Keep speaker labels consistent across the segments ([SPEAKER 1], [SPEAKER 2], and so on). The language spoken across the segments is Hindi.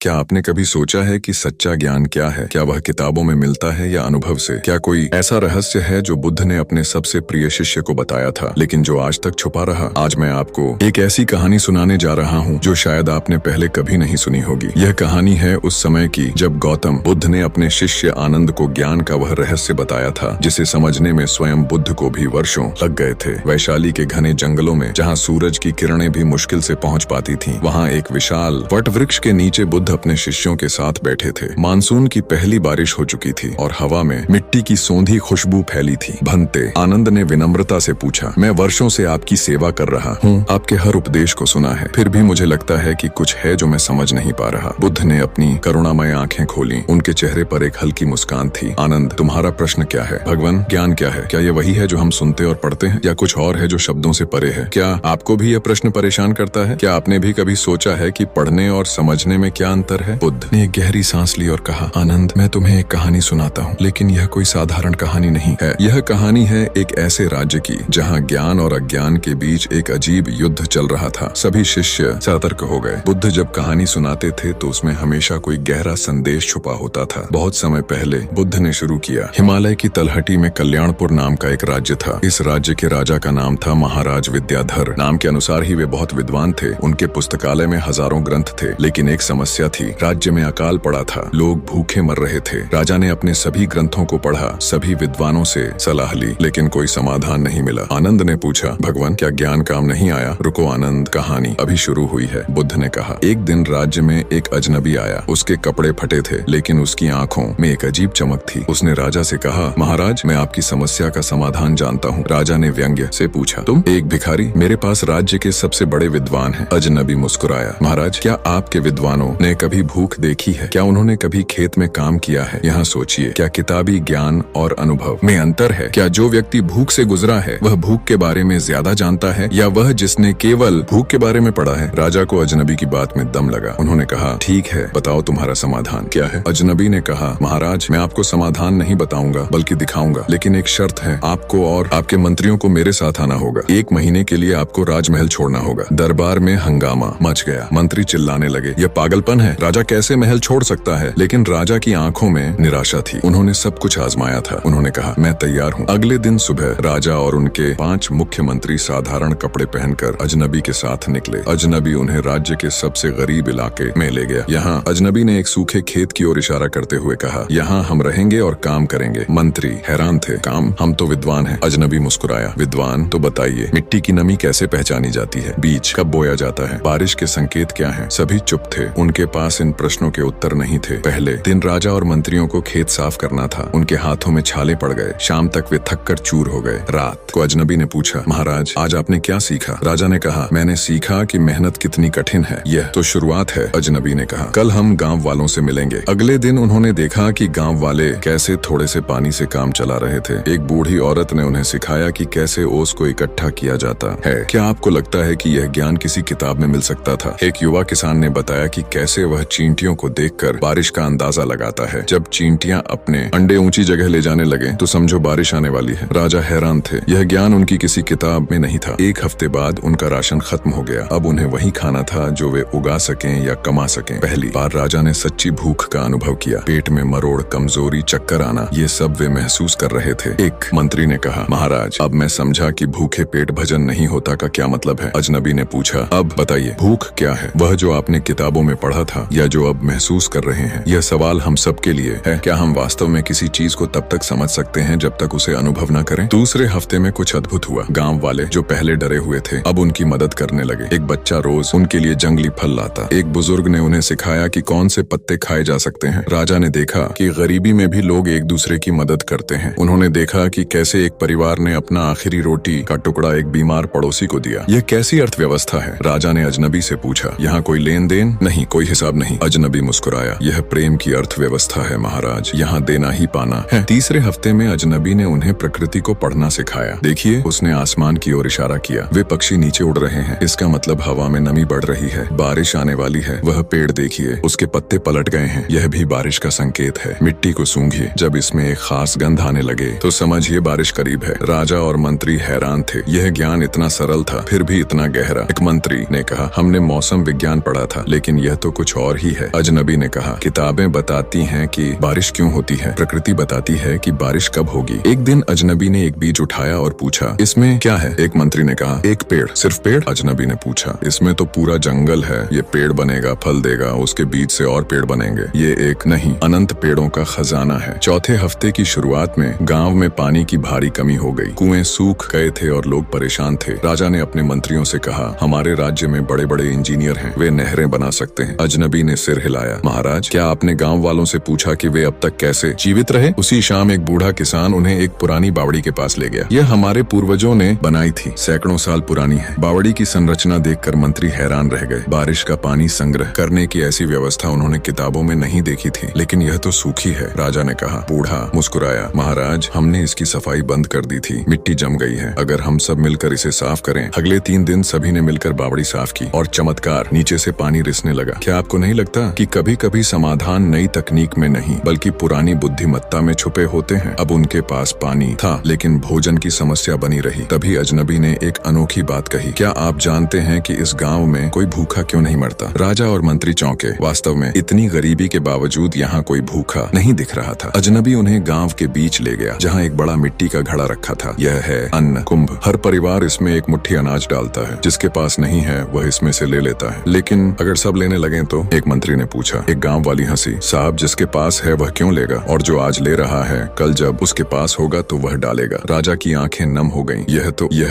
[SPEAKER 1] क्या आपने कभी सोचा है कि सच्चा ज्ञान क्या है? क्या वह किताबों में मिलता है या अनुभव से? क्या कोई ऐसा रहस्य है जो बुद्ध ने अपने सबसे प्रिय शिष्य को बताया था लेकिन जो आज तक छुपा रहा? आज मैं आपको एक ऐसी कहानी सुनाने जा रहा हूँ जो शायद आपने पहले कभी नहीं सुनी होगी। यह कहानी है उस समय की जब गौतम बुद्ध ने अपने शिष्य आनंद को ज्ञान का वह रहस्य बताया था जिसे समझने में स्वयं बुद्ध को भी वर्षों लग गए थे। वैशाली के घने जंगलों में जहाँ सूरज की किरणें भी मुश्किल से पहुँच पाती थी, वहाँ एक विशाल वट वृक्ष के नीचे बुद्ध अपने शिष्यों के साथ बैठे थे। मानसून की पहली बारिश हो चुकी थी और हवा में मिट्टी की सौंधी खुशबू फैली थी। भंते आनंद ने विनम्रता से पूछा, मैं वर्षों से आपकी सेवा कर रहा हूँ, आपके हर उपदेश को सुना है, फिर भी मुझे लगता है कि कुछ है जो मैं समझ नहीं पा रहा। बुद्ध ने अपनी करुणामय आंखें खोली। उनके चेहरे पर एक हल्की मुस्कान थी। आनंद, तुम्हारा प्रश्न क्या है? भगवान, ज्ञान क्या है? क्या ये वही है जो हम सुनते और पढ़ते हैं या कुछ और है जो शब्दों से परे है? क्या आपको भी यह प्रश्न परेशान करता है? क्या आपने भी कभी सोचा है कि पढ़ने और समझने में क्या अंतर है? बुद्ध ने एक गहरी सांस ली और कहा, आनंद, मैं तुम्हें एक कहानी सुनाता हूँ, लेकिन यह कोई साधारण कहानी नहीं है। यह कहानी है एक ऐसे राज्य की जहाँ ज्ञान और अज्ञान के बीच एक अजीब युद्ध चल रहा था। सभी शिष्य सतर्क हो गए। बुद्ध जब कहानी सुनाते थे तो उसमें हमेशा कोई गहरा संदेश छुपा होता था। बहुत समय पहले बुद्ध ने शुरू किया। हिमालय की तलहटी में कल्याणपुर नाम का एक राज्य था। इस राज्य के राजा का नाम था महाराज विद्याधर। नाम के अनुसार ही वे बहुत विद्वान थे। उनके पुस्तकालय में हजारों ग्रंथ थे, लेकिन एक समस्या थी। राज्य में अकाल पड़ा था, लोग भूखे मर रहे थे। राजा ने अपने सभी ग्रंथों को पढ़ा, सभी विद्वानों से सलाह ली, लेकिन कोई समाधान नहीं मिला। आनंद ने पूछा, भगवान, क्या ज्ञान काम नहीं आया? रुको आनंद, कहानी अभी शुरू हुई है। बुद्ध ने कहा, एक दिन राज्य में एक अजनबी आया। उसके कपड़े फटे थे, लेकिन उसकी आंखों में एक अजीब चमक थी। उसने राजा से कहा, महाराज, मैं आपकी समस्या का समाधान जानता हूँ। राजा ने व्यंग्य से पूछा, तुम? एक भिखारी? मेरे पास राज्य के सबसे बड़े विद्वान हैं। अजनबी मुस्कुराया, महाराज, क्या आपके विद्वानों ने कभी भूख देखी है? क्या उन्होंने कभी खेत में काम किया है? यहाँ सोचिए, क्या किताबी ज्ञान और अनुभव में अंतर है? क्या जो व्यक्ति भूख से गुजरा है वह भूख के बारे में ज्यादा जानता है या वह जिसने केवल भूख के बारे में पढ़ा है? राजा को अजनबी की बात में दम लगा। उन्होंने कहा, ठीक है, बताओ तुम्हारा समाधान क्या है? अजनबी ने कहा, महाराज, मैं आपको समाधान नहीं बताऊंगा बल्कि दिखाऊंगा, लेकिन एक शर्त है, आपको और आपके मंत्रियों को मेरे साथ आना होगा। 1 महीने के लिए आपको राजमहल छोड़ना होगा। दरबार में हंगामा मच गया। मंत्री चिल्लाने लगे, यह पागलपन है, राजा कैसे महल छोड़ सकता है? लेकिन राजा की आंखों में निराशा थी। उन्होंने सब कुछ आजमाया था। उन्होंने कहा, मैं तैयार हूँ। अगले दिन सुबह राजा और उनके 5 मुख्यमंत्री साधारण कपड़े पहनकर अजनबी के साथ निकले। अजनबी उन्हें राज्य के सबसे गरीब इलाके में ले गया। यहाँ अजनबी ने एक सूखे खेत की ओर इशारा करते हुए कहा, यहाँ हम रहेंगे और काम करेंगे। मंत्री हैरान थे। काम? हम तो विद्वान हैं। अजनबी मुस्कुराया, विद्वान? तो बताइए, मिट्टी की नमी कैसे पहचानी जाती है? बीज कब बोया जाता है? बारिश के संकेत क्या हैं? सभी चुप थे। उनके पास इन प्रश्नों के उत्तर नहीं थे। पहले दिन राजा और मंत्रियों को खेत साफ करना था। उनके हाथों में छाले पड़ गए। शाम तक वे थक कर चूर हो गए। रात को अजनबी ने पूछा, महाराज, आज आपने क्या सीखा? राजा ने कहा, मैंने सीखा कि मेहनत कितनी कठिन है। यह तो शुरुआत है। अजनबी ने कहा, कल हम गांव वालों से मिलेंगे। अगले दिन उन्होंने देखा कि गांव वाले कैसे थोड़े से पानी से काम चला रहे थे। एक बूढ़ी औरत ने उन्हें सिखाया कि कैसे ओस को इकट्ठा किया जाता है। क्या आपको लगता है कि यह ज्ञान किसी किताब में मिल सकता था? एक युवा किसान ने बताया कि कैसे वह चींटियों को देखकर बारिश का अंदाजा लगाता है। जब चींटियां अपने अंडे ऊंची जगह ले जाने लगे तो समझो बारिश आने वाली है। राजा हैरान थे। यह ज्ञान उनकी किसी किताब में नहीं था। 1 हफ्ते बाद उनका राशन खत्म हो गया। अब उन्हें वही खाना था जो वे उगा सकें या कमा सकें। पहली बार राजा ने सच्ची भूख का अनुभव किया। पेट में मरोड़, कमजोरी, चक्कर आना, ये सब वे महसूस कर रहे थे। एक मंत्री ने कहा, महाराज, अब मैं समझा कि भूखे पेट भजन नहीं होता का क्या मतलब है। अजनबी ने पूछा, अब बताइए, भूख क्या है? वह जो आपने किताबों में पढ़ा था या जो अब महसूस कर रहे हैं? यह सवाल हम सब के लिए है। क्या हम वास्तव में किसी चीज को तब तक समझ सकते हैं जब तक उसे अनुभव न करें? दूसरे हफ्ते में कुछ अद्भुत हुआ। गांव वाले जो पहले डरे हुए थे अब उनकी मदद करने लगे। एक बच्चा रोज उनके लिए जंगली फल लाता। एक बुजुर्ग ने उन्हें सिखाया कि कौन से पत्ते खाए जा सकते हैं। राजा ने देखा कि गरीबी में भी लोग एक दूसरे की मदद करते हैं। उन्होंने देखा कि कैसे एक परिवार ने अपना आखिरी रोटी का टुकड़ा एक बीमार पड़ोसी को दिया। यह कैसी अर्थव्यवस्था है? राजा ने अजनबी से पूछा, यहाँ कोई लेन देन नहीं, कोई हिसाब नहीं? अजनबी मुस्कुराया, यह प्रेम की अर्थव्यवस्था है महाराज, यहाँ देना ही पाना है। तीसरे हफ्ते में अजनबी ने उन्हें प्रकृति को पढ़ना सिखाया। देखिए, उसने आसमान की ओर इशारा किया। वे पक्षी नीचे उड़ रहे हैं, इसका मतलब हवा में नमी बढ़ रही है, बारिश आने वाली है। वह पेड़ देखिए, उसके पत्ते पलट गए हैं, यह भी बारिश का संकेत है। मिट्टी को सूंघिए, जब इसमें एक खास गंध आने लगे तो समझिए बारिश करीब है। राजा और मंत्री हैरान थे। यह ज्ञान इतना सरल था, फिर भी इतना गहरा। एक मंत्री ने कहा, हमने मौसम विज्ञान पढ़ा था, लेकिन यह तो कुछ कुछ और ही है। अजनबी ने कहा, किताबें बताती हैं कि बारिश क्यों होती है, प्रकृति बताती है कि बारिश कब होगी। एक दिन अजनबी ने एक बीज उठाया और पूछा, इसमें क्या है? एक मंत्री ने कहा, एक पेड़। सिर्फ पेड़? अजनबी ने पूछा, इसमें तो पूरा जंगल है। ये पेड़ बनेगा, फल देगा, उसके बीज से और पेड़ बनेंगे। ये एक नहीं, अनंत पेड़ों का खजाना है। चौथे हफ्ते की शुरुआत में गांव में पानी की भारी कमी हो गई। कुएं सूख गए थे और लोग परेशान थे। राजा ने अपने मंत्रियों से कहा, हमारे राज्य में बड़े बड़े इंजीनियर हैं, वे नहरें बना सकते हैं। अजनबी ने सिर हिलाया, महाराज, क्या आपने गांव वालों से पूछा कि वे अब तक कैसे जीवित रहे? उसी शाम एक बूढ़ा किसान उन्हें एक पुरानी बावड़ी के पास ले गया। यह हमारे पूर्वजों ने बनाई थी, सैकड़ों साल पुरानी है। बावड़ी की संरचना देखकर मंत्री हैरान रह गए। बारिश का पानी संग्रह करने की ऐसी व्यवस्था उन्होंने किताबों में नहीं देखी थी, लेकिन यह तो सूखी है। राजा ने कहा। बूढ़ा मुस्कुराया, महाराज, हमने इसकी सफाई बंद कर दी थी, मिट्टी जम गई है। अगर हम सब मिलकर इसे साफ करें। अगले 3 दिन सभी ने मिलकर बावड़ी साफ की और चमत्कार, नीचे से पानी रिसने लगा। क्या आपको नहीं लगता कि कभी कभी समाधान नई तकनीक में नहीं बल्कि पुरानी बुद्धिमत्ता में छुपे होते हैं? अब उनके पास पानी था, लेकिन भोजन की समस्या बनी रही। तभी अजनबी ने एक अनोखी बात कही, क्या आप जानते हैं कि इस गांव में कोई भूखा क्यों नहीं मरता? राजा और मंत्री चौंके। वास्तव में इतनी गरीबी के बावजूद यहाँ कोई भूखा नहीं दिख रहा था। अजनबी उन्हें गांव के बीच ले गया, जहाँ एक बड़ा मिट्टी का घड़ा रखा था। यह है अन्न कुंभ। हर परिवार इसमें एक मुट्ठी अनाज डालता है। जिसके पास नहीं है वह इसमें से ले लेता है। लेकिन अगर सब लेने लगे तो? एक मंत्री ने पूछा। एक गांव वाली हंसी, साहब, जिसके पास है वह क्यों लेगा? और जो आज ले रहा है, कल जब उसके पास होगा तो वह डालेगा। राजा की आंखें नम हो गईं। यह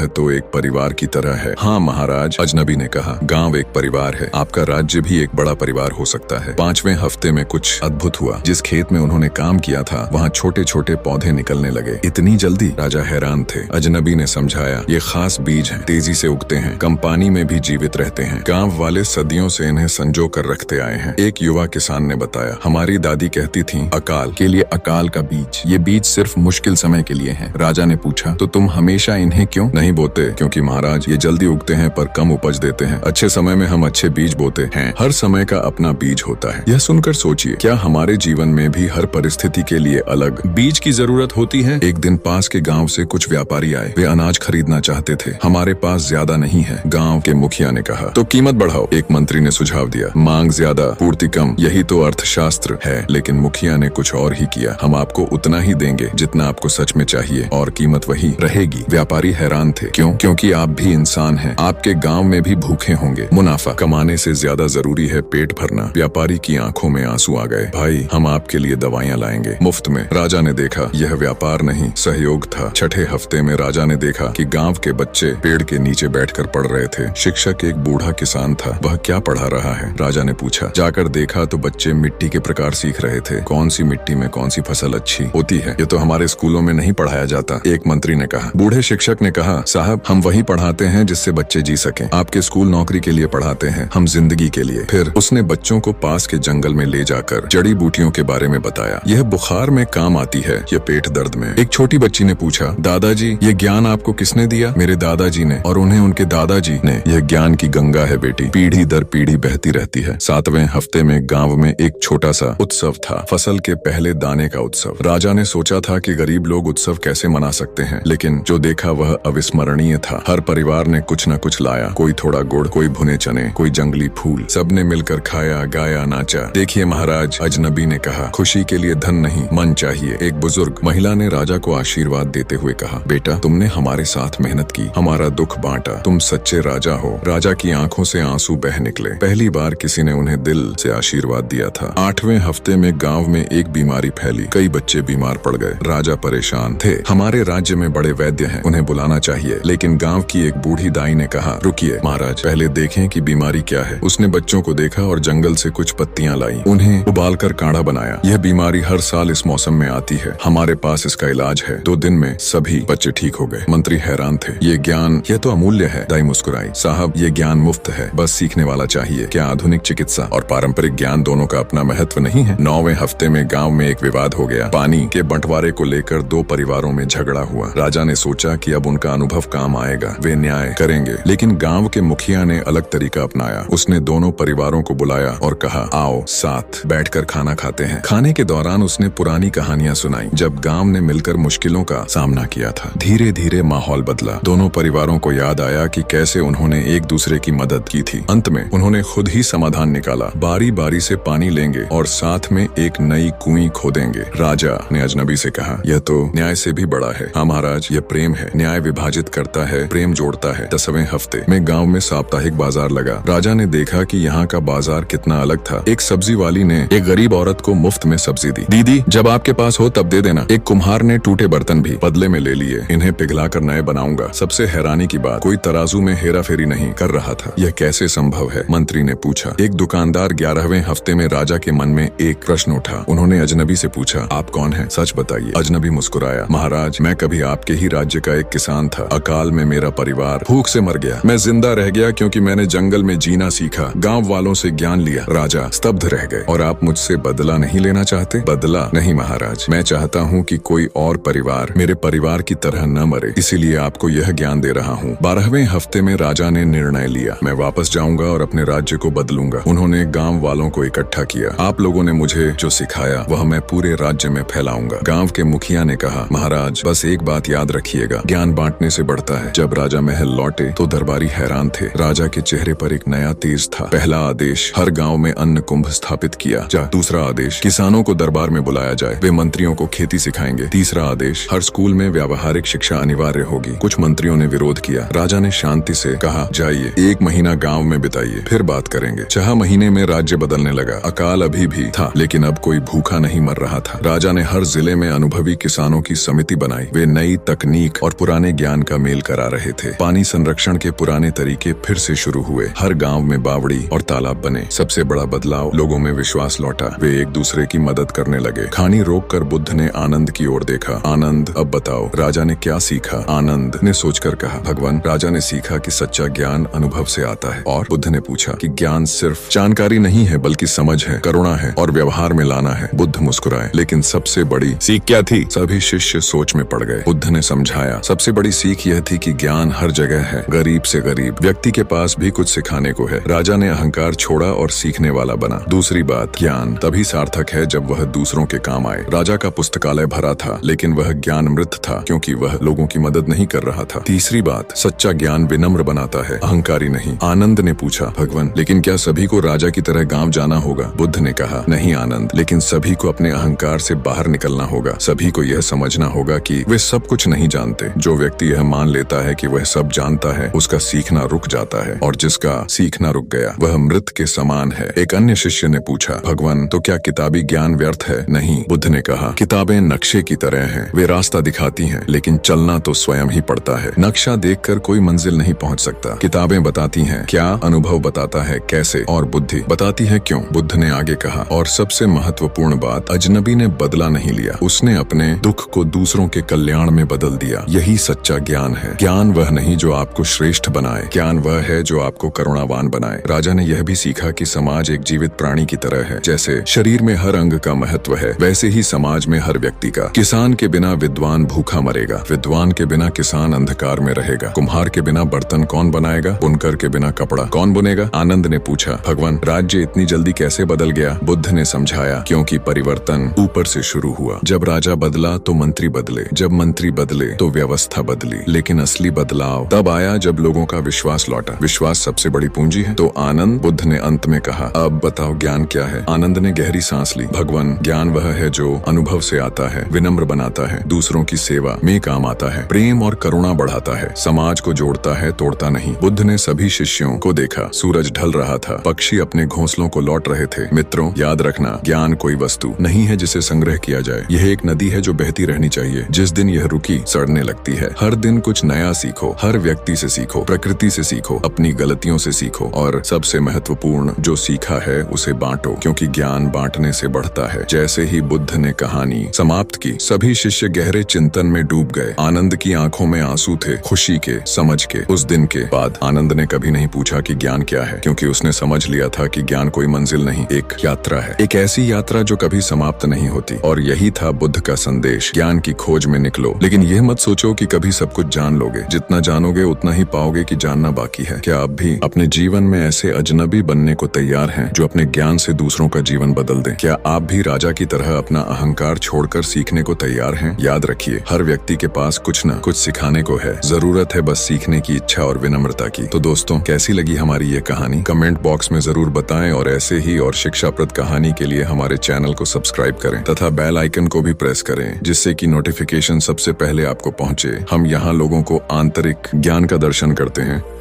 [SPEAKER 1] तो एक परिवार की तरह है। हाँ महाराज, अजनबी ने कहा, गांव एक परिवार है। आपका राज्य भी एक बड़ा परिवार हो सकता है। 5वें हफ्ते में कुछ अद्भुत हुआ। जिस खेत में उन्होंने काम किया था, वहाँ छोटे छोटे पौधे निकलने लगे। इतनी जल्दी? राजा हैरान थे। अजनबी ने समझाया, ये खास बीज हैं, तेजी से उगते हैं, कम पानी में भी जीवित रहते हैं। गांव वाले सदियों से इन्हें संजो कर रखते आए हैं। एक युवा किसान ने बताया, हमारी दादी कहती थी, अकाल के लिए अकाल का बीज। ये बीज सिर्फ मुश्किल समय के लिए है। राजा ने पूछा, तो तुम हमेशा इन्हें क्यों नहीं बोते? क्योंकि महाराज, ये जल्दी उगते हैं पर कम उपज देते हैं। अच्छे समय में हम अच्छे बीज बोते हैं। हर समय का अपना बीज होता है। यह सुनकर सोचिए, क्या हमारे जीवन में भी हर परिस्थिति के लिए अलग बीज की जरूरत होती है? एक दिन पास के गांव से कुछ व्यापारी आए। वे अनाज खरीदना चाहते थे। हमारे पास ज्यादा नहीं है, गांव के मुखिया ने कहा। तो कीमत बढ़ाओ, एक मंत्री ने सुझाव दिया। मांग ज्यादा, पूर्ति कम, यही तो अर्थशास्त्र है। लेकिन मुखिया ने कुछ और ही किया। हम आपको उतना ही देंगे जितना आपको सच में चाहिए, और कीमत वही रहेगी। व्यापारी हैरान थे। क्यों? क्योंकि आप भी इंसान हैं। आपके गांव में भी भूखे होंगे। मुनाफा कमाने से ज्यादा जरूरी है पेट भरना। व्यापारी की आंखों में आंसू आ गए। भाई, हम आपके लिए दवाइयाँ लाएंगे, मुफ्त में। राजा ने देखा, यह व्यापार नहीं, सहयोग था। छठे हफ्ते में राजा ने देखा कि गांव के बच्चे पेड़ के नीचे बैठकर पढ़ रहे थे। शिक्षक एक बूढ़ा किसान था। वह क्या पढ़ा रहा है? राजा ने पूछा। जाकर देखा तो बच्चे मिट्टी के प्रकार सीख रहे थे। कौन सी मिट्टी में कौन सी फसल अच्छी होती है, ये तो हमारे स्कूलों में नहीं पढ़ाया जाता, एक मंत्री ने कहा। बूढ़े शिक्षक ने कहा, साहब, हम वही पढ़ाते हैं जिससे बच्चे जी सकें। आपके स्कूल नौकरी के लिए पढ़ाते हैं, हम जिंदगी के लिए। फिर उसने बच्चों को पास के जंगल में ले जाकर जड़ी बूटियों के बारे में बताया। यह बुखार में काम आती है, यह पेट दर्द में। एक छोटी बच्ची ने पूछा, दादाजी, ये ज्ञान आपको किसने दिया? मेरे दादाजी ने, और उन्हें उनके दादाजी ने। यह ज्ञान की गंगा है बेटी, पीढ़ी दर पीढ़ी बहती रहती है। 7वें हफ्ते में गांव में एक छोटा सा उत्सव था, फसल के पहले दाने का उत्सव। राजा ने सोचा था कि गरीब लोग उत्सव कैसे मना सकते हैं, लेकिन जो देखा वह अविस्मरणीय था। हर परिवार ने कुछ न कुछ लाया, कोई थोड़ा गुड़, कोई भुने चने, कोई जंगली फूल। सबने मिलकर खाया, गाया, नाचा। देखिए महाराज, अजनबी ने कहा, खुशी के लिए धन नहीं, मन चाहिए। एक बुजुर्ग महिला ने राजा को आशीर्वाद देते हुए कहा, बेटा, तुमने हमारे साथ मेहनत की, हमारा दुख बांटा, तुम सच्चे राजा हो। राजा की आंखों से आंसू बह निकले। पहली बार किसी ने उन्हें दिल से आशीर्वाद दिया था। 8वें हफ्ते में गांव में एक बीमारी फैली। कई बच्चे बीमार पड़ गए। राजा परेशान थे। हमारे राज्य में बड़े वैद्य हैं, उन्हें बुलाना चाहिए। लेकिन गांव की एक बूढ़ी दाई ने कहा, रुकिए महाराज, पहले देखें कि बीमारी क्या है। उसने बच्चों को देखा और जंगल से कुछ पत्तियां लाई, उन्हें उबालकर काढ़ा बनाया। यह बीमारी हर साल इस मौसम में आती है, हमारे पास इसका इलाज है। 2 दिन में सभी बच्चे ठीक हो गए। मंत्री हैरान थे। ये ज्ञान, यह तो अमूल्य है। दाई मुस्कुराई। साहब, ये ज्ञान मुफ्त है, बस सीखने वाला चाहिए। क्या आधुनिक चिकित्सा और पारंपरिक ज्ञान दोनों का अपना महत्व नहीं है? 9वें हफ्ते में गांव में एक विवाद हो गया। पानी के बंटवारे को लेकर 2 परिवारों में झगड़ा हुआ। राजा ने सोचा कि अब उनका अनुभव काम आएगा, वे न्याय करेंगे। लेकिन गांव के मुखिया ने अलग तरीका अपनाया। उसने दोनों परिवारों को बुलाया और कहा, आओ साथ बैठकर खाना खाते हैं। खाने के दौरान उसने पुरानी कहानियां सुनाई, जब गांव ने मिलकर मुश्किलों का सामना किया था। धीरे धीरे माहौल बदला। दोनों परिवारों को याद आया कि कैसे उन्होंने एक दूसरे की मदद की थी। अंत में उन्होंने खुद ही समाधान ज्ञान निकाला। बारी बारी से पानी लेंगे और साथ में एक नई कुएं खोदेंगे। राजा ने अजनबी से कहा, यह तो न्याय से भी बड़ा है। हाँ महाराज, यह प्रेम है। न्याय विभाजित करता है, प्रेम जोड़ता है। 10वें हफ्ते में गांव में साप्ताहिक बाजार लगा। राजा ने देखा कि यहाँ का बाजार कितना अलग था। एक सब्जी वाली ने एक गरीब औरत को मुफ्त में सब्जी दी। दीदी, जब आपके पास हो तब दे देना। एक कुम्हार ने टूटे बर्तन भी बदले में ले लिए। इन्हें पिघला कर नए बनाऊंगा। सबसे हैरानी की बात, कोई तराजू में हेरा फेरी नहीं कर रहा था। यह कैसे संभव है? मंत्री ने पूछा। एक दुकानदार 11वें हफ्ते में राजा के मन में एक प्रश्न उठा। उन्होंने अजनबी से पूछा, आप कौन हैं? सच बताइए। अजनबी मुस्कुराया। महाराज, मैं कभी आपके ही राज्य का एक किसान था। अकाल में मेरा परिवार भूख से मर गया। मैं जिंदा रह गया क्योंकि मैंने जंगल में जीना सीखा, गांव वालों से ज्ञान लिया। राजा स्तब्ध रह गए। और आप मुझसे बदला नहीं लेना चाहते? बदला नहीं महाराज, मैं चाहता हूँ कि कोई और परिवार मेरे परिवार की तरह न मरे, इसीलिए आपको यह ज्ञान दे रहा हूँ। 12वें हफ्ते में राजा ने निर्णय लिया, मैं वापस जाऊंगा और अपने राज्य को बदलूंगा। उन्होंने गांव वालों को इकट्ठा किया। आप लोगों ने मुझे जो सिखाया वह मैं पूरे राज्य में फैलाऊंगा। गांव के मुखिया ने कहा, महाराज बस एक बात याद रखिएगा, ज्ञान बांटने से बढ़ता है। जब राजा महल लौटे तो दरबारी हैरान थे। राजा के चेहरे पर एक नया तेज था। पहला आदेश, हर गांव में अन्न कुंभ स्थापित किया जाए। दूसरा आदेश, किसानों को दरबार में बुलाया जाए, वे मंत्रियों को खेती सिखाएंगे। तीसरा आदेश, हर स्कूल में व्यावहारिक शिक्षा अनिवार्य होगी। कुछ मंत्रियों ने विरोध किया। राजा ने शांति से कहा, जाइए 1 महीना गाँव में बिताइए, फिर बात करेंगे। 6 महीने में राज्य बदलने लगा। अकाल अभी भी था लेकिन अब कोई भूखा नहीं मर रहा था। राजा ने हर जिले में अनुभवी किसानों की समिति बनाई। वे नई तकनीक और पुराने ज्ञान का मेल करा रहे थे। पानी संरक्षण के पुराने तरीके फिर से शुरू हुए। हर गांव में बावड़ी और तालाब बने। सबसे बड़ा बदलाव, लोगों में विश्वास लौटा। वे एक दूसरे की मदद करने लगे। खानी रोककर बुद्ध ने आनंद की ओर देखा। आनंद, अब बताओ राजा ने क्या सीखा? आनंद ने सोचकर कहा, भगवान, राजा ने सीखा कि सच्चा ज्ञान अनुभव से आता है। और बुद्ध ने पूछा कि ज्ञान सिर्फ जानकारी नहीं है बल्कि समझ है, करुणा है और व्यवहार में लाना है। बुद्ध मुस्कुराए। लेकिन सबसे बड़ी सीख क्या थी? सभी शिष्य सोच में पड़ गए। बुद्ध ने समझाया, सबसे बड़ी सीख यह थी कि ज्ञान हर जगह है, गरीब से गरीब व्यक्ति के पास भी कुछ सिखाने को है। राजा ने अहंकार छोड़ा और सीखने वाला बना। दूसरी बात, ज्ञान तभी सार्थक है जब वह दूसरों के काम आए। राजा का पुस्तकालय भरा था लेकिन वह ज्ञान मृत था क्योंकि वह लोगों की मदद नहीं कर रहा था। तीसरी बात, सच्चा ज्ञान विनम्र बनाता है, अहंकारी नहीं। आनंद ने पूछा, भगवान, लेकिन क्या सभी को राजा की तरह गांव जाना होगा? बुद्ध ने कहा, नहीं आनंद, लेकिन सभी को अपने अहंकार से बाहर निकलना होगा। सभी को यह समझना होगा कि वे सब कुछ नहीं जानते। जो व्यक्ति यह मान लेता है कि वह सब जानता है, उसका सीखना रुक जाता है, और जिसका सीखना रुक गया वह मृत के समान है। एक अन्य शिष्य ने पूछा, भगवान, तो क्या किताबी ज्ञान व्यर्थ है? नहीं। बुद्ध ने कहा, किताबें नक्शे की तरह हैं। वे रास्ता दिखाती हैं लेकिन चलना तो स्वयं ही पड़ता है। नक्शा देखकर कोई मंजिल नहीं पहुंच सकता। किताबें बताती हैं क्या, अनुभव बताता है कैसे, और बुद्धि बताती है क्यों। बुद्ध ने आगे कहा, और सबसे महत्वपूर्ण बात, अजनबी ने बदला नहीं लिया। उसने अपने दुख को दूसरों के कल्याण में बदल दिया। यही सच्चा ज्ञान है। ज्ञान वह नहीं जो आपको श्रेष्ठ बनाए, ज्ञान वह है जो आपको करुणावान बनाए। राजा ने यह भी सीखा कि समाज एक जीवित प्राणी की तरह है। जैसे शरीर में हर अंग का महत्व है, वैसे ही समाज में हर व्यक्ति का। किसान के बिना विद्वान भूखा मरेगा, विद्वान के बिना किसान अंधकार में रहेगा, कुम्हार के बिना बर्तन कौन बनाएगा, बुनकर के बिना कपड़ा कौन बुनेगा? आनंद ने पूछा, भगवान, राज्य इतनी जल्दी कैसे बदल गया? बुद्ध ने समझाया, क्योंकि परिवर्तन ऊपर से शुरू हुआ। जब राजा बदला तो मंत्री बदले, जब मंत्री बदले तो व्यवस्था बदली, लेकिन असली बदलाव तब आया जब लोगों का विश्वास लौटा। विश्वास सबसे बड़ी पूंजी है। तो आनंद, बुद्ध ने अंत में कहा, अब बताओ ज्ञान क्या है? आनंद ने गहरी सांस ली। भगवान, ज्ञान वह है जो अनुभव से आता है, विनम्र बनाता है, दूसरों की सेवा में काम आता है, प्रेम और करुणा बढ़ाता है, समाज को जोड़ता है, तोड़ता नहीं। बुद्ध ने सभी शिष्यों को देखा। सूरज ढल रहा था, पक्षी अपने घोंसलों को लौट रहे थे। मित्रों, याद रखना, ज्ञान कोई वस्तु नहीं है जिसे संग्रह किया जाए। यह एक नदी है जो बहती रहनी चाहिए। जिस दिन यह रुकी, सड़ने लगती है। हर दिन कुछ नया सीखो, हर व्यक्ति से सीखो, प्रकृति से सीखो, अपनी गलतियों से सीखो, और सबसे महत्वपूर्ण, जो सीखा है उसे बांटो, क्योंकि ज्ञान बांटने से बढ़ता है। जैसे ही बुद्ध ने कहानी समाप्त की, सभी शिष्य गहरे चिंतन में डूब गए। आनंद की आंखों में आंसू थे, खुशी के, समझ के। उस दिन के बाद आनंद ने कभी नहीं पूछा कि ज्ञान क्या है, क्योंकि उसने समझ लिया था कि ज्ञान कोई मंजिल नहीं, एक यात्रा है, एक ऐसी यात्रा जो कभी समाप्त नहीं होती। और यही था बुद्ध का संदेश, ज्ञान की खोज में निकलो, लेकिन यह मत सोचो कि कभी सब कुछ जान लोगे। जितना जानोगे उतना ही पाओगे कि जानना बाकी है। क्या आप भी अपने जीवन में ऐसे अजनबी बनने को तैयार हैं जो अपने ज्ञान से दूसरों का जीवन बदल दें? क्या आप भी राजा की तरह अपना अहंकार छोड़कर सीखने को तैयार हैं? याद रखिए, हर व्यक्ति के पास कुछ न कुछ सिखाने को है। जरूरत है बस सीखने की इच्छा और विनम्रता की। तो दोस्तों, कैसी लगी हमारी ये कहानी? कमेंट बॉक्स में में जरूर बताएं और ऐसे ही और शिक्षाप्रद कहानी के लिए हमारे चैनल को सब्सक्राइब करें तथा बेल आइकन को भी प्रेस करें, जिससे कि नोटिफिकेशन सबसे पहले आपको पहुंचे। हम यहाँ लोगों को आंतरिक ज्ञान का दर्शन करते हैं।